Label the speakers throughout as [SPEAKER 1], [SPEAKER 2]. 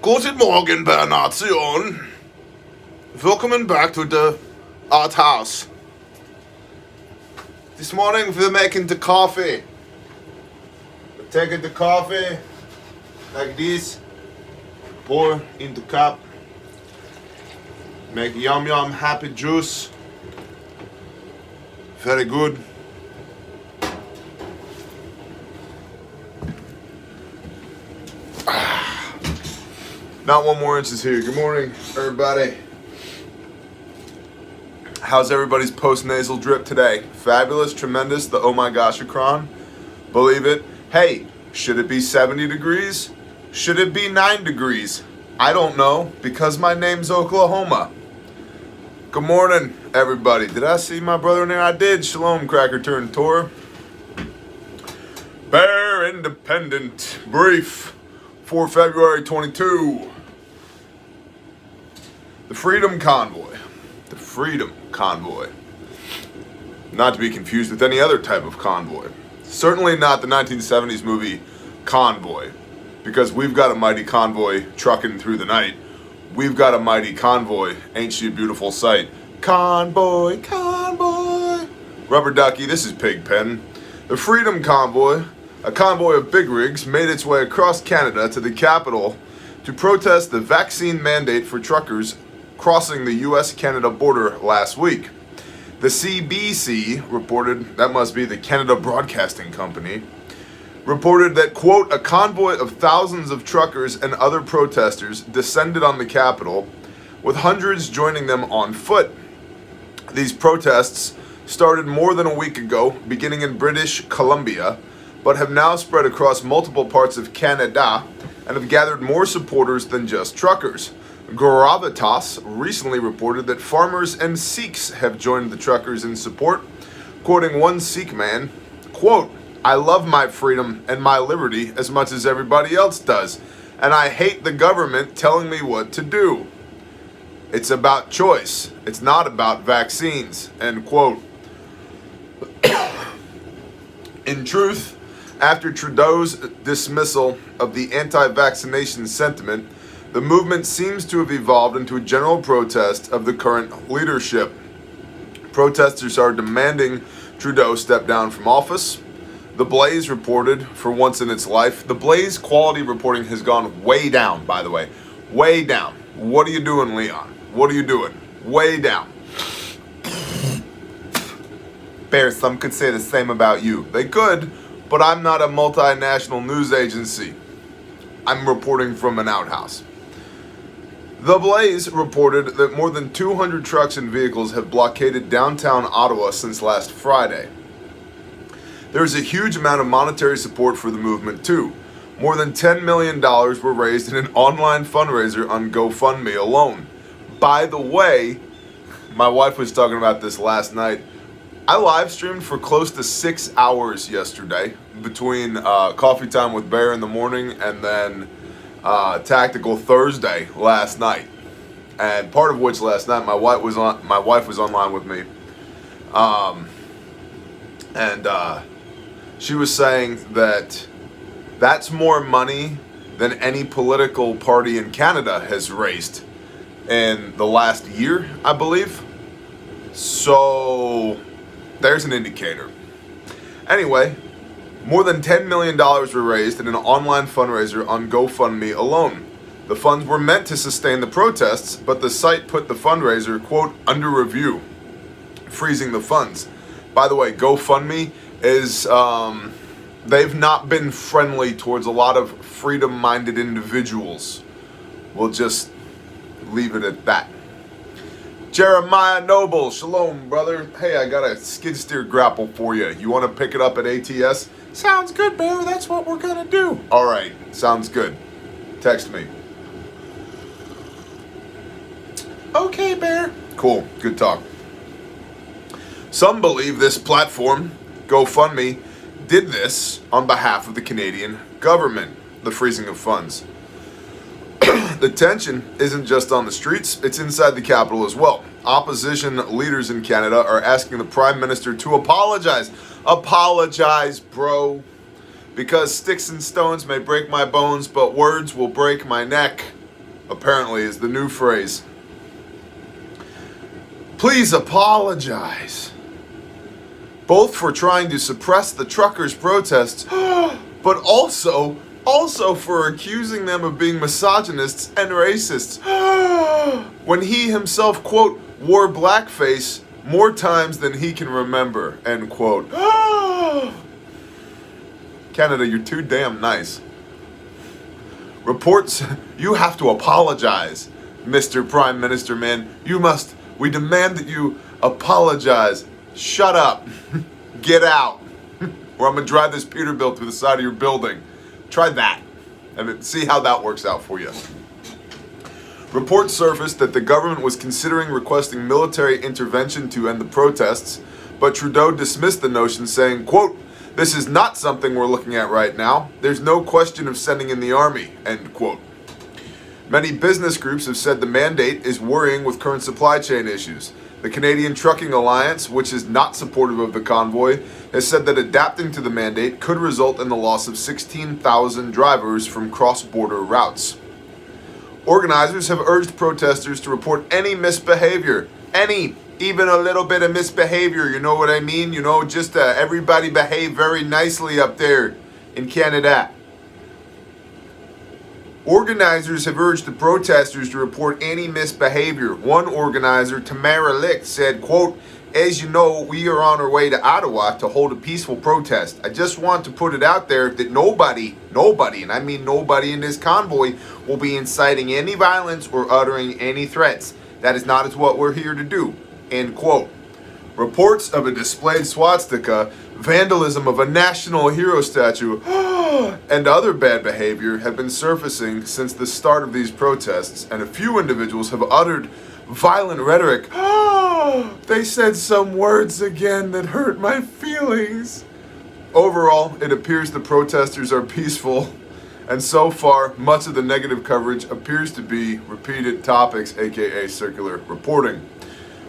[SPEAKER 1] Guten Morgen, Bernation. Welcome back to the art house. This morning we're making the coffee. We're taking the coffee like this, pour in the cup, make yum yum happy juice. Very good. Not one more inch is here. Good morning, everybody. How's everybody's post-nasal drip today? Fabulous, tremendous, the oh my gosh-acron. Believe it. Hey, should it be 70 degrees? Should it be 9 degrees? I don't know, because my name's Oklahoma. Good morning, everybody. Did I see my brother in there? I did. Shalom, Cracker Turn Tour. Bear Independent Brief for February 22. The Freedom Convoy. The Freedom Convoy. Not to be confused with any other type of convoy. Certainly not the 1970s movie Convoy. Because we've got a mighty convoy trucking through the night. We've got a mighty convoy. Ain't she a beautiful sight? Convoy, convoy. Rubber Ducky, this is Pigpen. The Freedom Convoy, a convoy of big rigs, made its way across Canada to the capital to protest the vaccine mandate for truckers crossing the US-Canada border last week. The CBC reported, that must be the Canada Broadcasting Company, reported that, quote, a convoy of thousands of truckers and other protesters descended on the capital, with hundreds joining them on foot. These protests started more than a week ago, beginning in British Columbia, but have now spread across multiple parts of Canada and have gathered more supporters than just truckers. Gravitas recently reported that farmers and Sikhs have joined the truckers in support, quoting one Sikh man, quote, I love my freedom and my liberty as much as everybody else does, and I hate the government telling me what to do. It's about choice. It's not about vaccines, end quote. In truth, after Trudeau's dismissal of the anti-vaccination sentiment, the movement seems to have evolved into a general protest of the current leadership. Protesters are demanding Trudeau step down from office. The Blaze reported, for once in its life, the Blaze quality reporting has gone way down, by the way. Way down. What are you doing, Leon? What are you doing? Way down. Bear, some could say the same about you. They could, but I'm not a multinational news agency. I'm reporting from an outhouse. The Blaze reported that more than 200 trucks and vehicles have blockaded downtown Ottawa since last Friday. There is a huge amount of monetary support for the movement too. More than $10 million were raised in an online fundraiser on GoFundMe alone. By the way, my wife was talking about this last night. I live streamed for close to 6 hours yesterday between Coffee Time with Bear in the morning and then Tactical Thursday last night, and part of which last night my wife was online with me, and she was saying that that's more money than any political party in Canada has raised in the last year, I believe. So there's an indicator. Anyway. More than $10 million were raised in an online fundraiser on GoFundMe alone. The funds were meant to sustain the protests, but the site put the fundraiser, quote, under review, freezing the funds. By the way, GoFundMe is, they've not been friendly towards a lot of freedom-minded individuals. We'll just leave it at that. Jeremiah Noble, shalom, brother. Hey, I got a skid steer grapple for you. You want to pick it up at ATS? Sounds good, Bear. That's what we're going to do. All right. Sounds good. Text me. Okay, Bear. Cool. Good talk. Some believe this platform, GoFundMe, did this on behalf of the Canadian government, the freezing of funds. The tension isn't just on the streets, it's inside the capital as well. Opposition leaders in Canada are asking the Prime Minister to apologize. Apologize, bro. Because sticks and stones may break my bones, but words will break my neck. apparently, is the new phrase. Please apologize. Both for trying to suppress the truckers' protests, but also for accusing them of being misogynists and racists. When he himself, quote, wore blackface more times than he can remember, end quote. Canada, you're too damn nice. Reports, you have to apologize, Mr. Prime Minister, man. We demand that you apologize. Shut up. Get out. Or I'm going to drive this Peterbilt through the side of your building. Try that. And see how that works out for you. Reports surfaced that the government was considering requesting military intervention to end the protests, but Trudeau dismissed the notion, saying, quote, "This is not something we're looking at right now. There's no question of sending in the army," end quote. Many business groups have said the mandate is worrying with current supply chain issues. The Canadian Trucking Alliance, which is not supportive of the convoy, has said that adapting to the mandate could result in the loss of 16,000 drivers from cross-border routes. Organizers have urged protesters to report any misbehavior, even a little bit of misbehavior, you know what I mean? You know, just everybody behave very nicely up there in Canada. Organizers have urged the protesters to report any misbehavior. One organizer, Tamara Licht, said, quote, "As you know, we are on our way to Ottawa to hold a peaceful protest. I just want to put it out there that nobody, and I mean nobody in this convoy, will be inciting any violence or uttering any threats. That is not what we're here to do," end quote. Reports of a displayed swastika, vandalism of a national hero statue, and other bad behavior have been surfacing since the start of these protests, and a few individuals have uttered violent rhetoric. They said some words again that hurt my feelings. Overall, it appears the protesters are peaceful, and so far, much of the negative coverage appears to be repeated topics, aka circular reporting.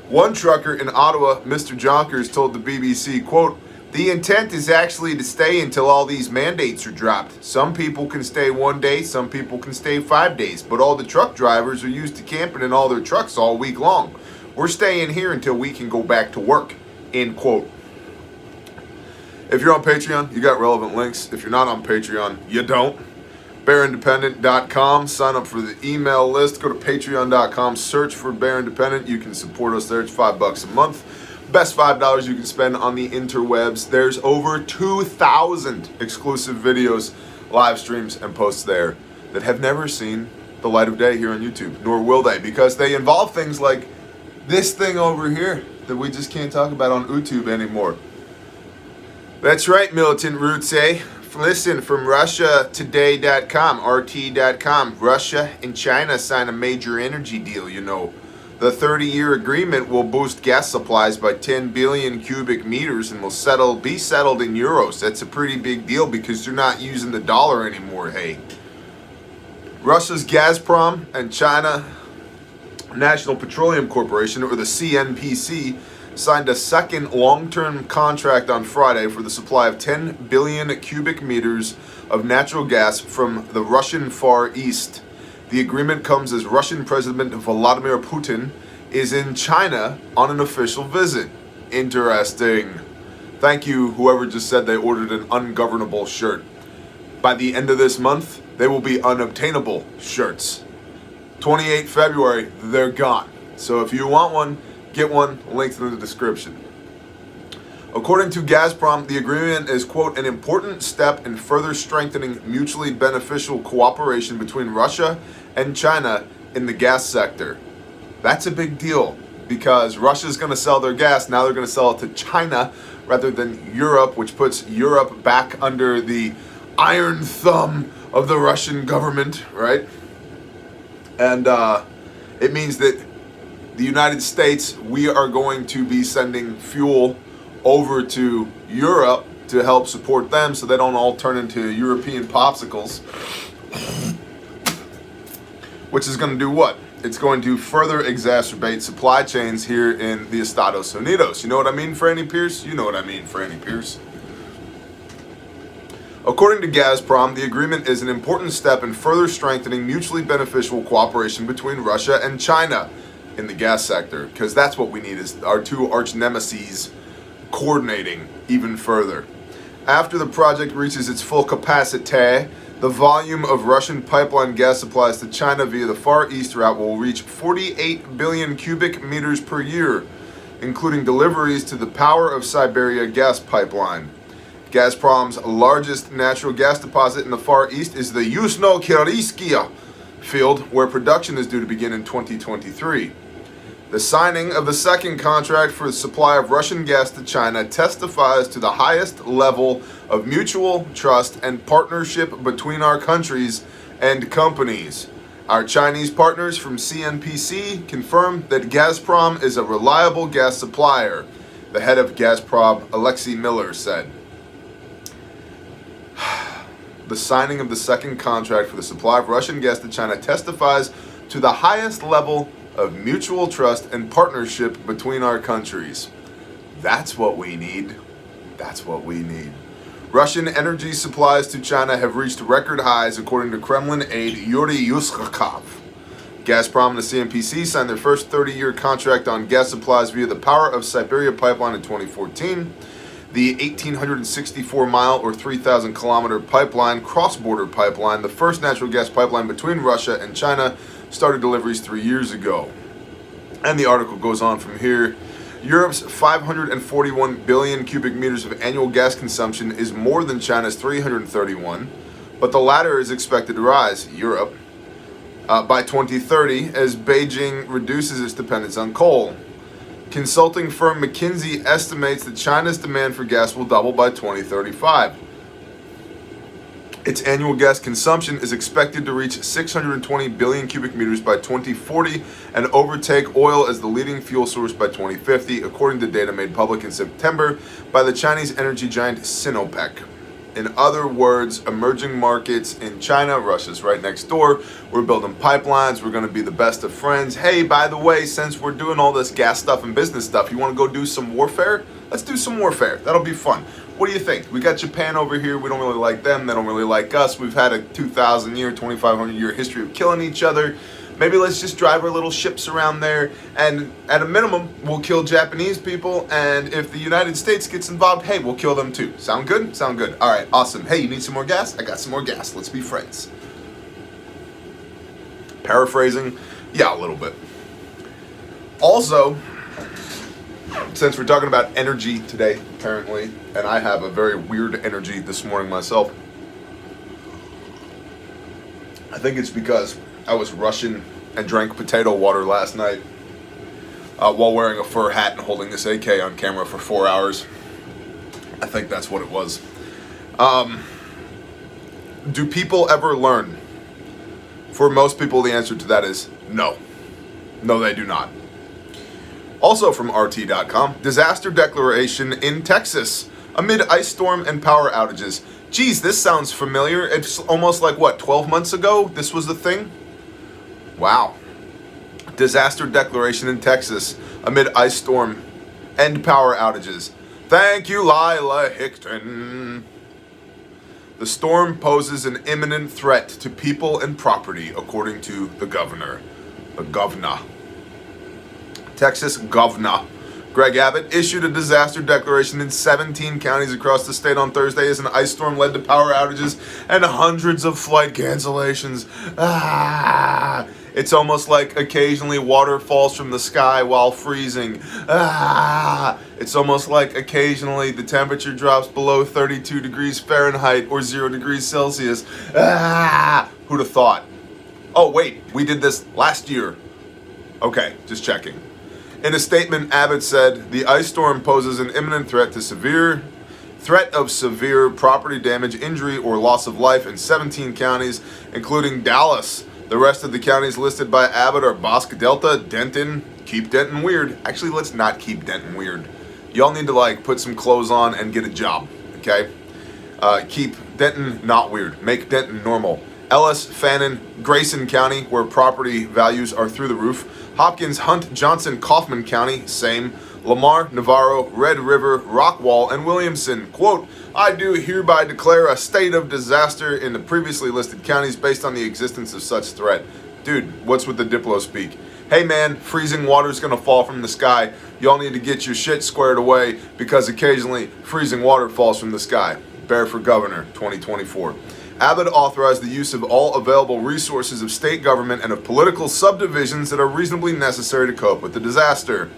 [SPEAKER 1] One trucker in Ottawa, Mr. Jonkers, told the BBC, quote, "The intent is actually to stay until all these mandates are dropped. Some people can stay 1 day, some people can stay 5 days, but all the truck drivers are used to camping in all their trucks all week long. We're staying here until we can go back to work," end quote. If you're on Patreon, you got relevant links. If you're not on Patreon, you don't. BearIndependent.com. Sign up for the email list. Go to Patreon.com. Search for Bear Independent. You can support us there. It's $5 a month. Best $5 you can spend on the interwebs. There's over 2,000 exclusive videos, live streams, and posts there that have never seen the light of day here on YouTube, nor will they, because they involve things like this thing over here that we just can't talk about on YouTube anymore. That's right, militant roots, eh? Listen, from RussiaToday.com, RT.com, Russia and China sign a major energy deal, you know. The 30-year agreement will boost gas supplies by 10 billion cubic meters and will be settled in euros. That's a pretty big deal because they're not using the dollar anymore, hey. Russia's Gazprom and China National Petroleum Corporation, or the CNPC, signed a second long-term contract on Friday for the supply of 10 billion cubic meters of natural gas from the Russian Far East. The agreement comes as Russian President Vladimir Putin is in China on an official visit. Interesting. Thank you, whoever just said they ordered an ungovernable shirt. By the end of this month, they will be unobtainable shirts. 28 February, they're gone. So if you want one, get one, linked in the description. According to Gazprom, the agreement is, quote, "an important step in further strengthening mutually beneficial cooperation between Russia and China in the gas sector." That's a big deal because Russia's going to sell their gas. Now they're going to sell it to China rather than Europe, which puts Europe back under the iron thumb of the Russian government, right? And it means that the United States, we are going to be sending fuel over to Europe to help support them so they don't all turn into European popsicles. Which is going to do what? It's going to further exacerbate supply chains here in the Estados Unidos. You know what I mean, Franny Pierce? You know what I mean, Franny Pierce. According to Gazprom, the agreement is an important step in further strengthening mutually beneficial cooperation between Russia and China in the gas sector, because that's what we need, is our two arch nemeses coordinating even further. After the project reaches its full capacity, the volume of Russian pipeline gas supplies to China via the Far East route will reach 48 billion cubic meters per year, including deliveries to the Power of Siberia gas pipeline. Gazprom's largest natural gas deposit in the Far East is the Yuzhno-Kyrgyzsky field, where production is due to begin in 2023. The signing of the second contract for the supply of Russian gas to China testifies to the highest level of mutual trust and partnership between our countries and companies. Our Chinese partners from CNPC confirm that Gazprom is a reliable gas supplier, the head of Gazprom, Alexei Miller, said. The signing of the second contract for the supply of Russian gas to China testifies to the highest level of mutual trust and partnership between our countries. That's what we need. That's what we need. Russian energy supplies to China have reached record highs, according to Kremlin aide Yuri Yuskakov. Gazprom and the CNPC signed their first 30-year contract on gas supplies via the Power of Siberia pipeline in 2014. The 1,864-mile or 3,000-kilometer pipeline, cross-border pipeline, the first natural gas pipeline between Russia and China, started deliveries 3 years ago. And the article goes on from here. Europe's 541 billion cubic meters of annual gas consumption is more than China's 331, but the latter is expected to rise, Europe, by 2030 as Beijing reduces its dependence on coal. Consulting firm McKinsey estimates that China's demand for gas will double by 2035. Its annual gas consumption is expected to reach 620 billion cubic meters by 2040 and overtake oil as the leading fuel source by 2050, according to data made public in September by the Chinese energy giant Sinopec. In other words, emerging markets in China, Russia's right next door, we're building pipelines, we're going to be the best of friends. Hey, by the way, since we're doing all this gas stuff and business stuff, you want to go do some warfare? Let's do some warfare. That'll be fun. What do you think? We got Japan over here. We don't really like them. They don't really like us. We've had a 2,000-year, 2,500-year history of killing each other. Maybe let's just drive our little ships around there, and at a minimum, we'll kill Japanese people, and if the United States gets involved, hey, we'll kill them too. Sound good? Sound good. All right, awesome. Hey, you need some more gas? I got some more gas. Let's be friends. Paraphrasing? Yeah, a little bit. Also, since we're talking about energy today, apparently, and I have a very weird energy this morning myself, I think it's because I was Russian and drank potato water last night while wearing a fur hat and holding this AK on camera for 4 hours. I think that's what it was. Do people ever learn? For most people, the answer to that is no. No, they do not. Also from RT.com, disaster declaration in Texas amid ice storm and power outages. Geez, this sounds familiar. It's almost like, what, 12 months ago this was the thing? Wow. Disaster declaration in Texas amid ice storm and power outages. Thank you, Lila Hickton. The storm poses an imminent threat to people and property, according to the governor. The governor. Texas governor Greg Abbott issued a disaster declaration in 17 counties across the state on Thursday as an ice storm led to power outages and hundreds of flight cancellations. It's almost like occasionally water falls from the sky while freezing. It's almost like occasionally the temperature drops below 32 degrees Fahrenheit or 0 degrees Celsius. Who'd have thought? Oh, wait, we did this last year. Okay, just checking. In a statement, Abbott said, the ice storm poses an imminent threat of severe property damage, injury, or loss of life in 17 counties, including Dallas. The rest of the counties listed by Abbott are Bosque Delta, Denton. Keep Denton weird. Actually, let's not keep Denton weird. Y'all need to, put some clothes on and get a job, okay? Keep Denton not weird. Make Denton normal. Ellis, Fannin, Grayson County, where property values are through the roof. Hopkins, Hunt, Johnson, Kaufman County, same. Lamar, Navarro, Red River, Rockwall, and Williamson. Quote, I do hereby declare a state of disaster in the previously listed counties based on the existence of such threat. Dude, what's with the Diplo speak? Hey man, freezing water's gonna fall from the sky. Y'all need to get your shit squared away because occasionally freezing water falls from the sky. Bear for Governor, 2024. Abbott authorized the use of all available resources of state government and of political subdivisions that are reasonably necessary to cope with the disaster.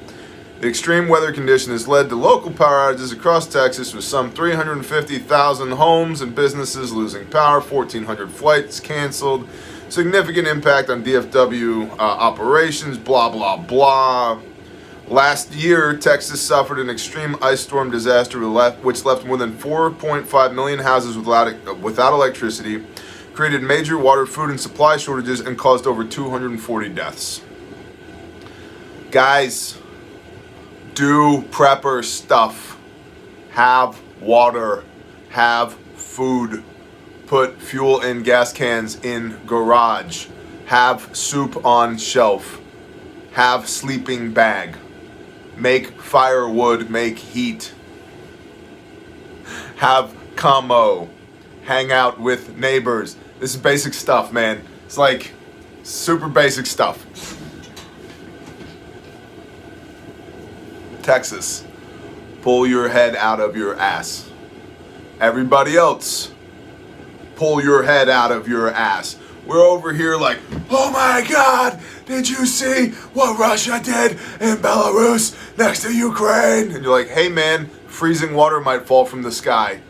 [SPEAKER 1] The extreme weather condition has led to local power outages across Texas, with some 350,000 homes and businesses losing power, 1,400 flights canceled, significant impact on DFW operations, blah, blah, blah. Last year, Texas suffered an extreme ice storm disaster which left more than 4.5 million houses without electricity, created major water, food, and supply shortages, and caused over 240 deaths. Guys, do prepper stuff. Have water. Have food. Put fuel in gas cans in garage. Have soup on shelf. Have sleeping bag. Make firewood, make heat. Have commo. Hang out with neighbors. This is basic stuff, man. It's like super basic stuff. Texas, pull your head out of your ass. Everybody else, pull your head out of your ass. We're over here like, oh my God, did you see what Russia did in Belarus next to Ukraine? And you're like, hey man, freezing water might fall from the sky.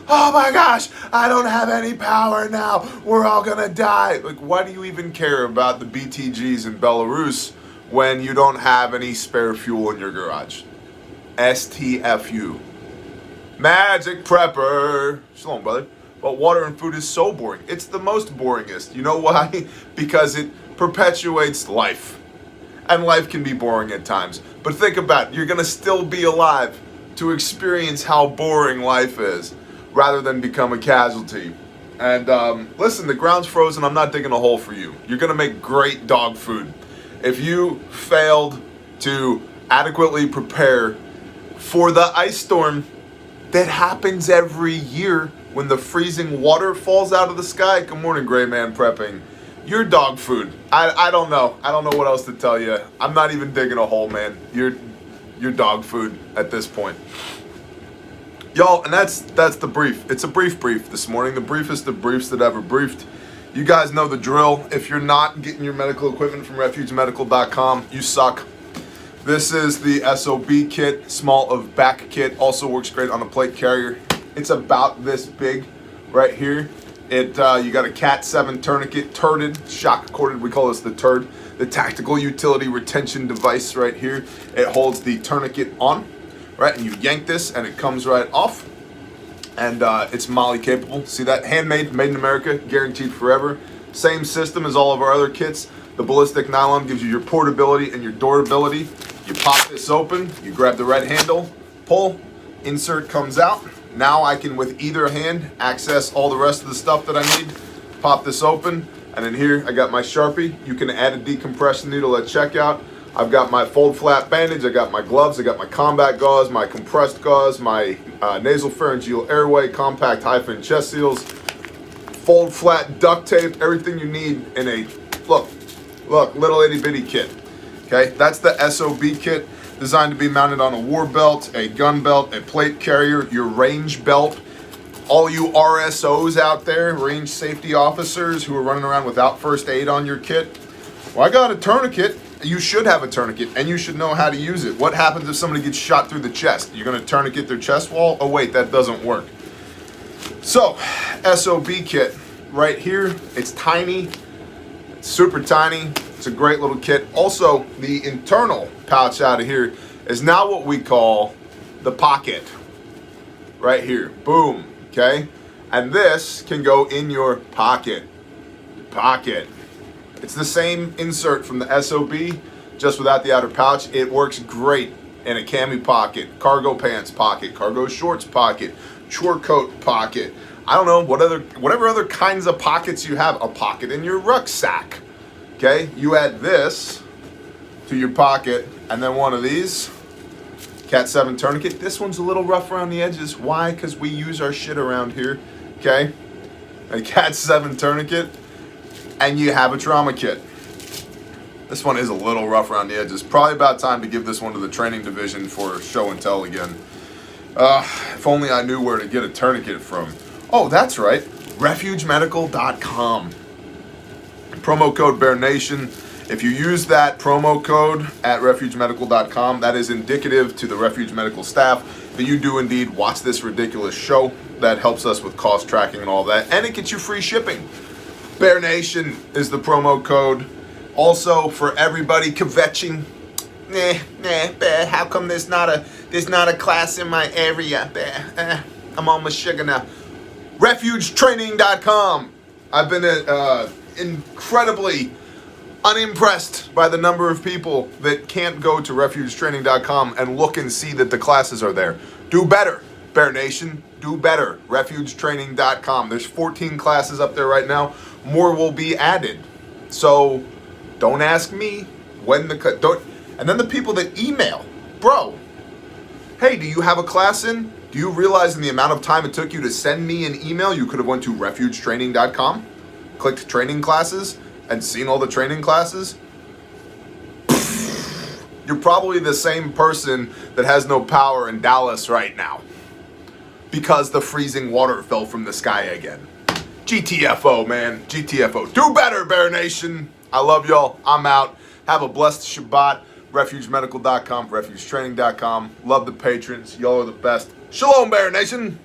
[SPEAKER 1] Oh my gosh, I don't have any power now. We're all gonna die. Like, why do you even care about the BTGs in Belarus when you don't have any spare fuel in your garage? STFU. Magic prepper. Shalom, brother. But water and food is so boring. It's the most boringest. You know why? Because it perpetuates life. And life can be boring at times. But think about it. You're going to still be alive to experience how boring life is, rather than become a casualty. And listen, the ground's frozen. I'm not digging a hole for you. You're going to make great dog food. If you failed to adequately prepare for the ice storm that happens every year when the freezing water falls out of the sky, good morning, Gray Man Prepping, you're dog food. I don't know. I don't know what else to tell you. I'm not even digging a hole, man. You're dog food at this point. Y'all, and that's the brief. It's a brief this morning. The briefest of briefs that ever briefed. You guys know the drill. If you're not getting your medical equipment from refugemedical.com, you suck. This is the SOB kit, small of back kit. Also works great on a plate carrier. It's about this big right here. You got a Cat 7 tourniquet, turded, shock corded. We call this the turd. The tactical utility retention device right here. It holds the tourniquet on, right? And you yank this and it comes right off. And it's MOLLE capable. See that? Handmade, made in America, guaranteed forever. Same system as all of our other kits. The ballistic nylon gives you your portability and your durability. You pop this open, you grab the red handle, pull, insert comes out. Now I can, with either hand, access all the rest of the stuff that I need. Pop this open, and in here I got my Sharpie. You can add a decompression needle at checkout. I've got my fold flat bandage, I got my gloves, I got my combat gauze, my compressed gauze, my nasal pharyngeal airway, compact hyphen chest seals, fold flat duct tape, everything you need in a, look, little itty bitty kit. Okay, that's the SOB kit, designed to be mounted on a war belt, a gun belt, a plate carrier, your range belt. All you RSOs out there, range safety officers who are running around without first aid on your kit. Well, I got a tourniquet. You should have a tourniquet, and you should know how to use it. What happens if somebody gets shot through the chest? You're going to tourniquet their chest wall? Oh wait, that doesn't work. So, SOB kit right here. It's tiny. It's super tiny. It's a great little kit. Also, the internal pouch out of here is now what we call the pocket. Right here. Boom. Okay? And this can go in your pocket. Pocket. It's the same insert from the SOB, just without the outer pouch. It works great in a cami pocket, cargo pants pocket, cargo shorts pocket, chore coat pocket. I don't know, whatever other kinds of pockets you have. A pocket in your rucksack. Okay, you add this to your pocket, And then one of these. Cat 7 tourniquet. This one's a little rough around the edges. Why? Because we use our shit around here. Okay? A Cat 7 tourniquet. And you have a trauma kit. This one is a little rough around the edges. Probably about time to give this one to the training division for show and tell again. If only I knew where to get a tourniquet from. Oh, that's right. refugemedical.com. Promo code BearNation. If you use that promo code at refugemedical.com, that is indicative to the Refuge Medical staff that you do indeed watch this ridiculous show. That helps us with cost tracking and all that. And it gets you free shipping. Bear Nation is the promo code. Also, for everybody kvetching, Bear, how come there's not a class in my area? Bear, I'm on my sugar now. Refugetraining.com. I've been incredibly unimpressed by the number of people that can't go to refugetraining.com and look and see that the classes are there. Do better, Bear Nation. Do better. Refugetraining.com. There's 14 classes up there right now. More will be added. So don't ask me when don't. And then the people that email, bro, hey, do you have a class in? Do you realize in the amount of time it took you to send me an email, you could have went to refugetraining.com, clicked training classes, and seen all the training classes? You're probably the same person that has no power in Dallas right now because the freezing water fell from the sky again. GTFO, man. GTFO. Do better, Bear Nation. I love y'all. I'm out. Have a blessed Shabbat. RefugeMedical.com, RefugeTraining.com. Love the patrons. Y'all are the best. Shalom, Bear Nation.